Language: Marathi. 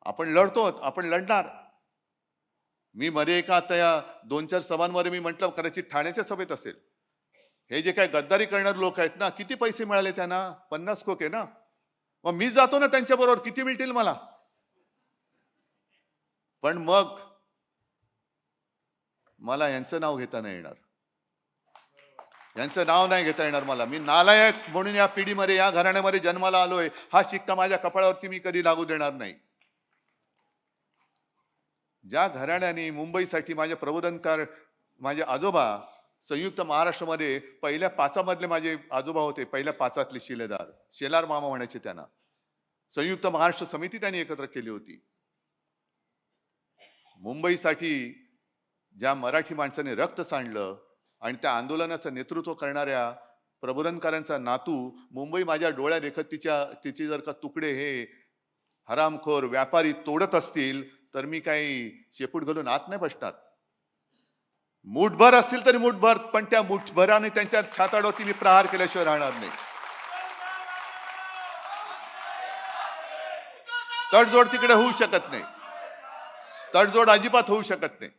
आपण लढतो, आपण लढणार. मी मध्ये एका आता या 2-4 सभांमध्ये मी म्हटलं, कदाचित ठाण्याच्या सभेत असेल, हे जे काय गद्दारी करणारे लोक आहेत ना, किती पैसे मिळाले त्यांना? 50 खोके ना. मग मी जातो ना त्यांच्या बरोबर, किती मिळतील मला? पण मग मला यांचं नाव घेता नाही येणार, यांचं नाव नाही घेता येणार मला. मी नालायक म्हणून या पिढीमध्ये, या घराण्यामध्ये जन्माला आलोय, हा शिक्का माझ्या कपाळावरती मी कधी लागू देणार नाही. ज्या घराण्याने मुंबईसाठी माझे प्रबोधनकार, माझे आजोबा संयुक्त महाराष्ट्रामध्ये पहिल्या 5 मधले माझे आजोबा होते, पहिल्या 5 शिलेदार, शेलार मामा म्हणायचे त्यांना. संयुक्त महाराष्ट्र समिती त्यांनी एकत्र केली होती. मुंबईसाठी ज्या मराठी माणसाने रक्त सांडलं आणि त्या आंदोलनाचं नेतृत्व करणाऱ्या प्रबोधनकारांचा नातू मुंबई माझ्या डोळ्या देखत तिचे जर का तुकडे हे हरामखोर व्यापारी तोडत असतील, तर मी काही शेपूट घालून आत नाही बसणार. मुठभर असतील तरी मुठभर, पण त्या मुठभराने त्यांच्या छाताडावरती मी प्रहार केल्याशिवाय राहणार नाही. तडजोड तिकडे होऊ शकत नाही, तडजोड अजिबात होऊ शकत नाही.